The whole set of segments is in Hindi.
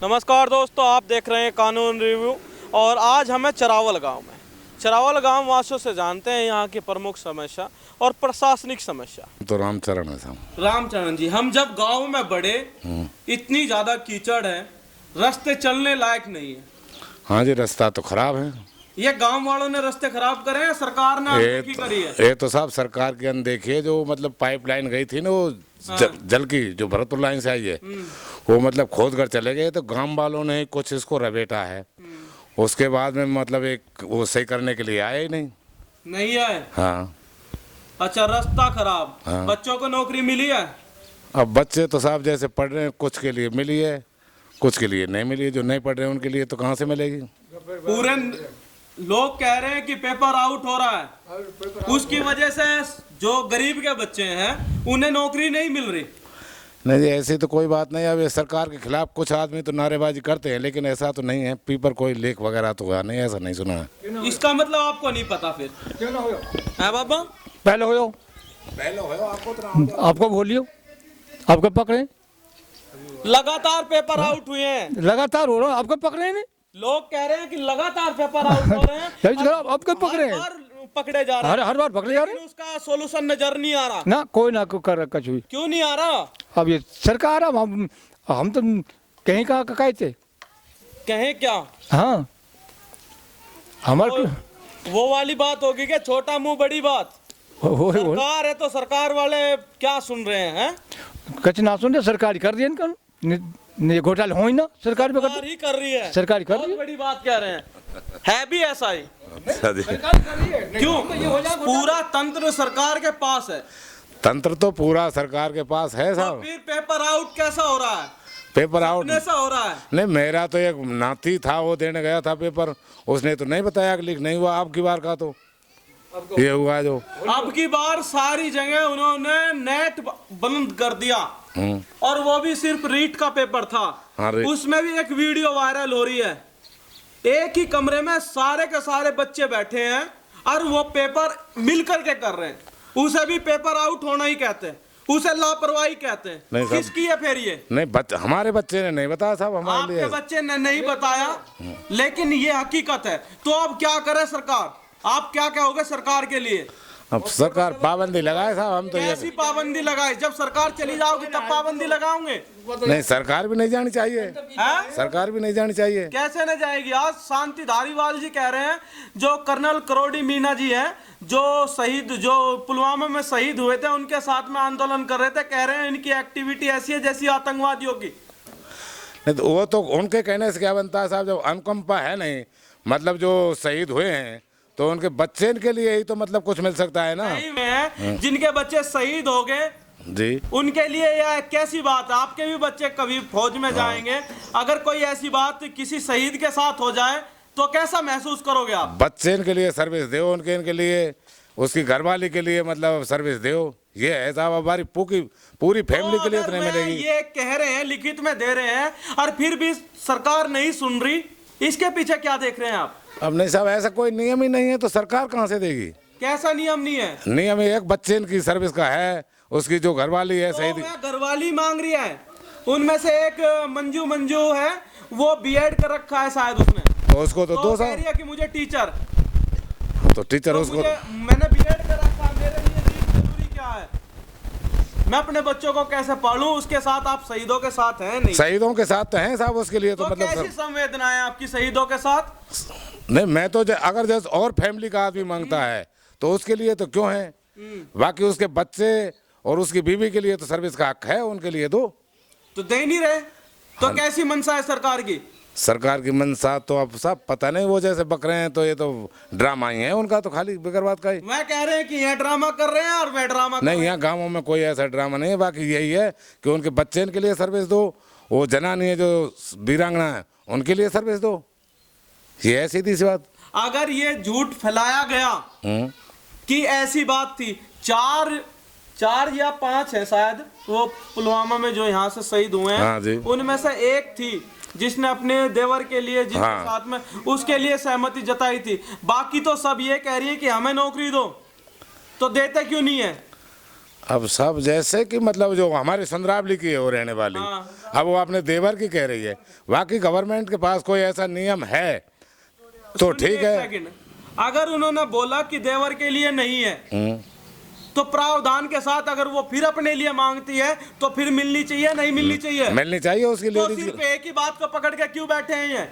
नमस्कार दोस्तों, आप देख रहे हैं कानून रिव्यू और आज हमें चरावल गांव में वासियों से जानते हैं यहाँ की प्रमुख समस्या और प्रशासनिक समस्या। तो रामचरण है साहब। रामचरण जी, हम जब गांव में बढ़े इतनी ज्यादा कीचड़ है, रास्ते चलने लायक नहीं है। हाँ जी, रास्ता तो खराब है। ये गांव वालों ने रास्ते खराब करे हैं, सरकार ने अनदेखी करी है। ये तो साहब सरकार की अनदेखी है। जो मतलब पाइपलाइन गई थी ना, वो जल की जो भरतपुर लाइन से आई है, वो मतलब खोद कर चले गए। तो गांव वालों ने कुछ इसको रबेटा है, उसके बाद में मतलब एक वो सही करने के लिए आए ही नहीं आए। हाँ। अच्छा, रास्ता खराब। हाँ। बच्चों को नौकरी मिली है? अब बच्चे तो साहब जैसे पढ़ रहे हैं, कुछ के लिए मिली है, कुछ के लिए नहीं मिली है। जो नहीं पढ़ रहे हैं उनके लिए तो कहाँ से मिलेगी। पूरे लोग कह रहे हैं कि पेपर आउट हो रहा है, उसकी वजह से जो गरीब के बच्चे हैं उन्हें नौकरी नहीं मिल रही। नहीं जी, ऐसी तो कोई बात नहीं। अब ये सरकार के खिलाफ कुछ आदमी तो नारेबाजी करते हैं, लेकिन ऐसा तो नहीं है। पेपर कोई लेख वगैरह तो हुआ नहीं, ऐसा नहीं सुना है। इसका मतलब आपको नहीं पता फिर क्यों ना हो? है बाबा, पहले हो आपको बोलियो, आपको पकड़े लगातार पेपर आउट हुए हैं। लगातार हो रहा, आपको पकड़े नहीं। लोग कह रहे हैं कि लगातार पेपर आउट हो रहे हैं। आपको पकड़े हर बार पकड़े जा रहे हैं। हर बार पकड़े जा रहे हैं। उसका सोल्यूशन नजर नहीं आ रहा ना, कोई ना कोई कर कुछ भी। क्यों नहीं आ रहा? अब ये सरकार, हम तो कहीं कहाँ कहते कहें क्या? हाँ, हमारे वो वाली बात होगी कि छोटा मुंह बड़ी बात। सरकार है तो सरकार वाले क्या सुन रहे हैं? कच ना सुन रहे, सरकारी कर दिया इनका। घोटाला हो ही ना, सरकार पे ही कर रही है। सरकारी कर रही है। बड़ी बात कह रहे हैं, है भी ऐसा ही। क्यों? पूरा तंत्र सरकार के पास है। तंत्र तो पूरा सरकार के पास है तो साहब। फिर पेपर आउट कैसा हो रहा है? पेपर आउट ऐसा हो रहा है? नहीं, मेरा तो एक नाती था, वो देने गया था पेपर, उसने तो नहीं बताया कि लीक नहीं हुआ। अब की बार का तो ये हुआ जो अब की बार सारी जगह उन्होंने नेट बंद कर दिया, और वो भी सिर्फ रीट का पेपर था। हाँ, उसमें भी एक वीडियो वायरल हो रही है। एक ही कमरे में सारे के सारे बच्चे बैठे हैं और वो पेपर मिल करके कर रहे हैं। उसे भी पेपर आउट होना ही कहते हैं, उसे लापरवाही कहते हैं। किसकी है फिर ये? नहीं, हमारे बच्चे ने नहीं बताया साहब, हमारे लिए। आपके बच्चे ने नहीं बताया, लेकिन ये हकीकत है। तो अब क्या करे सरकार? आप क्या कहोगे सरकार के लिए? अब सरकार पाबंदी लगाए साहब। हम तो कैसी पाबंदी लगाए? जब सरकार चली जाओगी तब पाबंदी लगाओगे? नहीं, सरकार भी नहीं जानी चाहिए। सरकार भी नहीं जानी चाहिए। कैसे नहीं जाएगी? आज शांति धारीवाल जी कह रहे हैं, जो कर्नल करोड़ी मीना जी हैं, जो पुलवामा में शहीद हुए थे, उनके साथ में आंदोलन कर रहे थे। कह रहे हैं इनकी एक्टिविटी ऐसी है जैसी आतंकवादियों की। नहीं तो वो तो उनके कहने से क्या बनता है साहब। जब अनुकंपा है नहीं, मतलब जो शहीद हुए हैं तो उनके बच्चे के लिए ही तो मतलब कुछ मिल सकता है ना। सही में जिनके बच्चे शहीद हो गए जी, उनके लिए यह कैसी बात है? आपके भी बच्चे कभी फौज में जाएंगे, अगर कोई ऐसी बात किसी शहीद के साथ हो जाए तो कैसा महसूस करोगे आप? बच्चे के लिए सर्विस दो, इनके लिए, उसकी घरवाली के लिए मतलब सर्विस दो। ये है साहब, हमारी पूरी फैमिली के लिए तो नहीं मिलेगी। ये कह रहे हैं, लिखित में दे रहे हैं, और फिर भी सरकार नहीं सुन रही। इसके पीछे क्या देख रहे हैं आप? अब नहीं साहब, ऐसा कोई नियम ही नहीं है तो सरकार कहाँ से देगी? कैसा नियम नहीं है? नियम एक बच्चे की सर्विस का है, उसकी जो घरवाली है शहीद। घरवाली मांग रही है। उनमें से एक मंजू है, वो बीएड कर रखा है शायद उसने, तो उसको तो दो कह रही है कि मुझे टीचर, तो टीचर तो उसको मैंने बीएड कर रखा, मेरे लिए जरूरी क्या है? मैं अपने बच्चों को कैसे पढ़ूं? उसके साथ आप शहीदों के साथ हैं नहीं? शहीदों के साथ तो हैं साहब, उसके लिए तो मतलब कैसी संवेदना है आपकी शहीदों के साथ? नहीं, मैं तो अगर जैसे और फैमिली का आदमी मांगता है तो उसके लिए तो क्यों है, बाकी उसके बच्चे और उसकी बीवी के लिए तो सर्विस का हक है, उनके लिए दो। तो दे नहीं रहे तो कैसी मंशा है सरकार की? सरकार की मंशा तो अब सब पता नहीं, वो जैसे बक रहे हैं तो ये तो ड्रामा ही है उनका, तो खाली बेकार बात का ही। मैं कह रहे हैं कि ये ड्रामा कर रहे हैं और वे ड्रामा नहीं, यहाँ गाँवों में कोई ऐसा ड्रामा नहीं है। बाकी यही है कि उनके बच्चे के लिए सर्विस दो, वो जनानी है जो वीरांगना है उनके लिए सर्विस दो। ये है सीधी सी बात। अगर ये झूठ फैलाया गया कि ऐसी बात थी, चार या 5 है शायद वो पुलवामा में जो यहाँ से शहीद हुए हैं। हाँ जी। उनमें से एक थी जिसने अपने देवर के लिए, जिसके साथ में, उसके लिए सहमति जताई थी। बाकी तो सब ये कह रही है कि हमें नौकरी दो, तो देते क्यों नहीं है? अब सब जैसे कि मतलब जो हमारे संद्रावली की है वो रहने वाली, अब वो अपने देवर की कह रही है। बाकी गवर्नमेंट के पास कोई ऐसा नियम है तो ठीक है। अगर उन्होंने बोला कि देवर के लिए नहीं है तो प्रावधान के साथ अगर वो फिर अपने लिए मांगती है तो फिर मिलनी चाहिए, नहीं मिलनी चाहिए? मिलनी चाहिए उसके तो लिए। सिर्फ एक ही बात को पकड़ के क्यों बैठे हैं ये?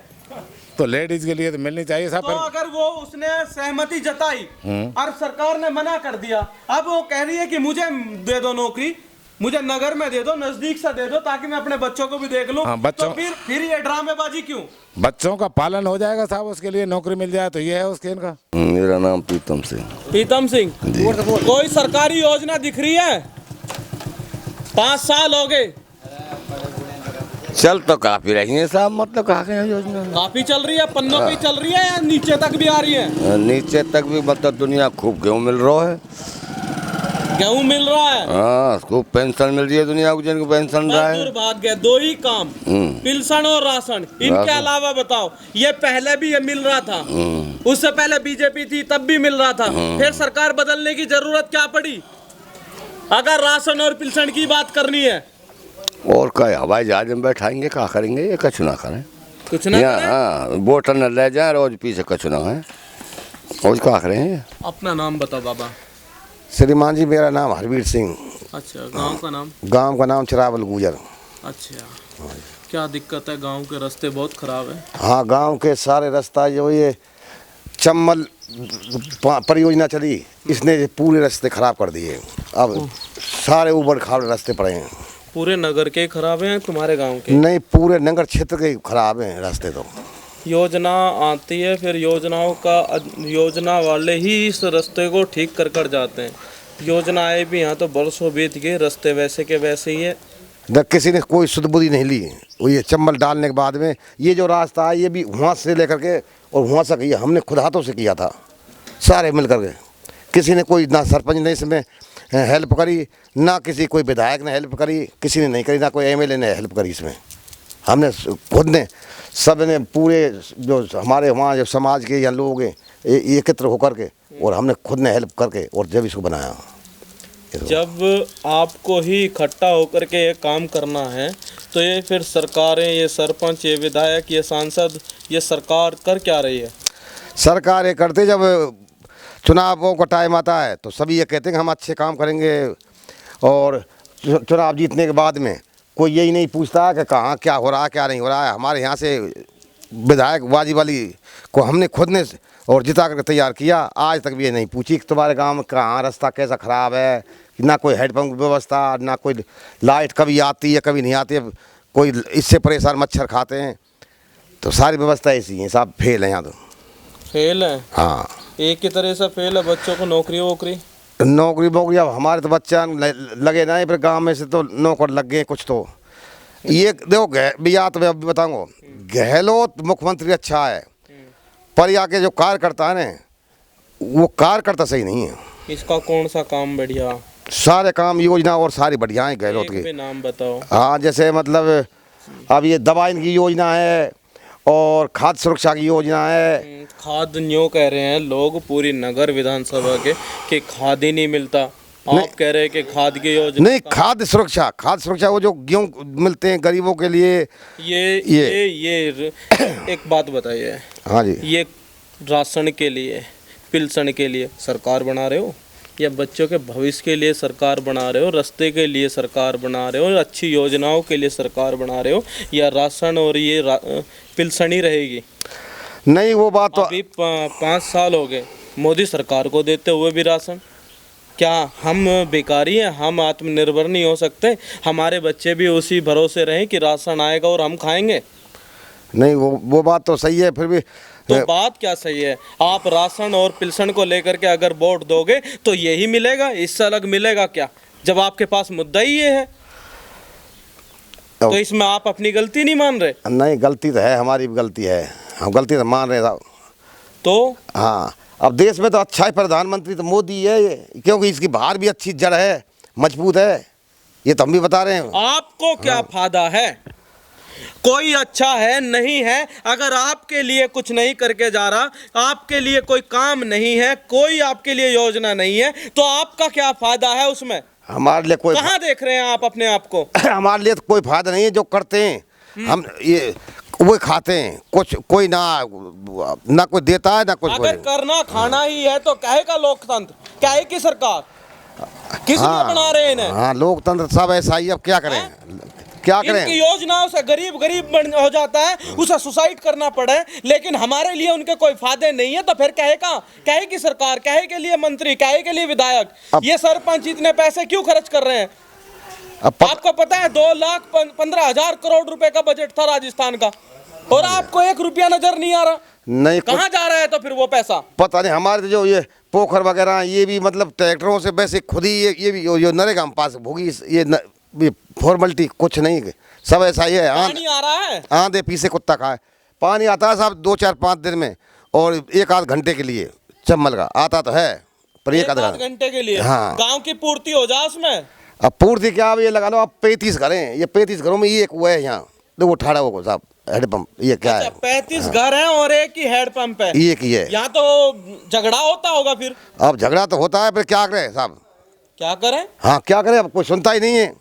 तो लेडीज के लिए तो मिलनी चाहिए सब। तो अगर वो उसने सहमति जताई और सरकार ने मना कर दिया, अब वो कह रही है कि मुझे दे दो नौकरी, मुझे नगर में दे दो, नजदीक से दे दो ताकि मैं अपने बच्चों को भी देख लूं। हाँ, बच्चों तो फिर ये ड्रामेबाजी क्यों? बच्चों का पालन हो जाएगा साहब, उसके लिए नौकरी मिल जाए तो ये है उसके इनका। मेरा नाम प्रीतम सिंह। प्रीतम सिंह, कोई सरकारी योजना दिख रही है? 5 साल हो गए, चल तो काफी रही है साहब, मतलब कहा गया योजना काफी चल रही है, पन्नों पे चल रही है या नीचे तक भी आ रही है? नीचे तक भी मतलब दुनिया खूब गेहूँ मिल रहा है। गेहूं मिल रहा है, हाँ खूब पेंशन मिल रही है दुनिया को, जिनको पेंशन रहा है। बात गया, 2 ही काम, पेंशन और राशन। इनके अलावा बताओ, ये पहले भी ये मिल रहा था, उससे पहले बीजेपी थी तब भी मिल रहा था, फिर सरकार बदलने की जरूरत क्या पड़ी? अगर राशन और पेंशन की बात करनी है और क्या हवाई जहाज में बैठाएंगे, क्या करेंगे? ये कछु ना करें, कुछ ना करें? हाँ वोटर न ले जाए, रोज पीछे कछु ना है, रोज क्या करें? अपना नाम बताओ बाबा। श्रीमान जी, मेरा नाम हरवीर सिंह। अच्छा, गांव का नाम? गांव का नाम चिरावल गुजर। अच्छा, क्या दिक्कत है? गांव के रास्ते बहुत खराब है। हाँ, गांव के सारे रास्ता जो ये चम्बल परियोजना चली, इसने पूरे रास्ते खराब कर दिए। अब सारे ऊबड़ खाबड़ रास्ते पड़े हैं। पूरे नगर के खराब हैं तुम्हारे गांव के? नहीं, पूरे नगर क्षेत्र के खराब हैं रास्ते। तो योजना आती है, फिर योजना वाले ही इस रास्ते को ठीक कर जाते हैं। योजना आए भी यहाँ तो बरसों बीत गए, रास्ते वैसे के वैसे ही है। किसी ने कोई सुध बुद्धि नहीं ली। वो ये चम्बल डालने के बाद में ये जो रास्ता है, ये भी वहाँ से लेकर के और वहाँ से किया, हमने खुद हाथों से किया था, सारे मिल कर के। किसी ने कोई ना सरपंच ने इसमें हेल्प करी, ना किसी कोई विधायक ने हेल्प करी, किसी ने नहीं करी, ना कोई एमएलए ने हेल्प करी। इसमें हमने खुद ने, सब ने, पूरे जो हमारे वहाँ जो समाज के यहाँ लोग हैं एकत्र होकर के, और हमने खुद ने हेल्प करके और जब इसको बनाया। जब आपको ही इकट्ठा होकर के ये काम करना है तो ये फिर सरकारें, ये सरपंच, ये विधायक, ये सांसद, ये सरकार कर क्या रही है? सरकार ये करते, जब चुनावों का टाइम आता है तो सभी ये कहते हैं कि हम अच्छे काम करेंगे, और चुनाव जीतने के बाद में कोई यही नहीं पूछता कि कहाँ क्या हो रहा है, क्या नहीं हो रहा है। हमारे यहाँ से विधायक बाजी वाली को हमने खुद ने और जिता कर तैयार किया, आज तक भी ये नहीं पूछी कि तुम्हारे गांव में कहाँ रास्ता कैसा ख़राब है, ना कोई हेडपम्प की व्यवस्था, ना कोई लाइट कभी आती है कभी नहीं आती है, कोई इससे परेशान, मच्छर खाते हैं। तो सारी व्यवस्था ऐसी है, सब फेल है यहाँ। तो फेल है, हाँ, एक ही तरह से फेल है। बच्चों को नौकरी वोकरी अब हमारे तो बच्चा लगे ना, फिर गांव में से तो नौकर लग गए कुछ। तो ये देखो भैया, तो मैं अभी बताऊँगा, गहलोत मुख्यमंत्री अच्छा है, पर यहाँ के जो कार्यकर्ता है ना, वो कार्यकर्ता सही नहीं है। इसका कौन सा काम बढ़िया? सारे काम योजना और सारी बढ़िया है गहलोत के। नाम बताओ। हाँ, जैसे मतलब अब ये दवाई की योजना है और खाद्य सुरक्षा की योजना है। खाद न्यू कह रहे हैं लोग पूरी नगर विधानसभा के कि खाद ही नहीं मिलता। आप कह रहे हैं कि खाद की योजना नहीं, खाद्य सुरक्षा वो जो गेहूँ मिलते हैं गरीबों के लिए। ये एक बात बताइए। हाँ जी, ये राशन के लिए, पेंशन के लिए सरकार बना रहे हो, या बच्चों के भविष्य के लिए सरकार बना रहे हो, रास्ते के लिए सरकार बना रहे हो, अच्छी योजनाओं के लिए सरकार बना रहे हो, या राशन और ये पेंशन ही रहेगी? नहीं, वो बात तो अभी 5 साल हो गए मोदी सरकार को देते हुए भी राशन। क्या हम बेकारी हैं? हम आत्मनिर्भर नहीं हो सकते? हमारे बच्चे भी उसी भरोसे रहें कि राशन आएगा और हम खाएंगे? नहीं, वो बात तो सही है, फिर भी तो बात क्या सही है? आप राशन और पेंशन को लेकर के अगर वोट दोगे तो यही मिलेगा, इससे अलग मिलेगा क्या? जब आपके पास मुद्दा ही ये है तो इसमें आप अपनी गलती नहीं मान रहे? नहीं, गलती तो है, हमारी भी गलती है, हम गलती तो मान रहे साहब। तो हाँ, अब देश में तो अच्छा है प्रधानमंत्री तो मोदी है, क्योंकि इसकी बाहर भी अच्छी जड़ है, मजबूत है, ये तो हम भी बता रहे हैं। आपको क्या फायदा है? कोई अच्छा है नहीं है, अगर आपके लिए कुछ नहीं करके जा रहा, आपके लिए कोई काम नहीं है, कोई आपके लिए योजना नहीं है, तो आपका क्या फायदा है उसमें? हमारे लिए कोई कहाँ देख रहे हैं आप अपने आप को? हमारे लिए तो कोई फायदा नहीं है जो करते हैं हम ये वो खाते हैं, कुछ कोई ना कोई देता है ना कुछ अगर करना खाना ही है तो काहे का लोकतंत्र, काहे की सरकार, किस लिए बना रहे हैं इन्हें? हाँ लोकतंत्र सब ऐसा ही, अब क्या करें क्या इनकी करें। योजनाओं से गरीब हो जाता है, उसे सुसाइड करना पड़े, लेकिन हमारे लिए उनके कोई फायदे नहीं है। तो फिर काहे की सरकार, काहे के लिए मंत्री, काहे के लिए विधायक, ये सरपंच इतने पैसे क्यों खर्च कर रहे हैं? आपको पता है 2,15,000 करोड़ रुपए का बजट था राजस्थान का, और आपको 1 रुपया नजर नहीं आ रहा। नहीं कहाँ जा रहा है तो फिर वो पैसा? पता नहीं। हमारे जो ये पोखर वगैरह ये भी मतलब ट्रैक्टरों से वैसे खुद ही ये भी जो नरेगा हम पास होगी, ये फॉर्मेलिटी कुछ नहीं, सब ऐसा ही है। पानी आ रहा है, आंधे पीछे कुत्ता खाए। पानी आता है साहब 2-4-5 दिन में, और 1-8 घंटे के लिए चम्मल का आता तो है, पर 1-8 घंटे के लिए। हाँ। गांव की पूर्ति हो जाए उसमें। अब पूर्ति क्या, अब ये लगा लो आप 35 घर हैं, ये 35 घरों में ये एक वो है यहाँ देखो 18 वो साहब हेडपम्प, ये क्या है? 35 घर हैं और एक ही हैंडपंप है, ये की है। यहाँ तो झगड़ा होता होगा फिर। अब झगड़ा तो होता है, फिर क्या करें साहब, क्या करें? हाँ क्या करें, अब कोई सुनता ही नहीं है।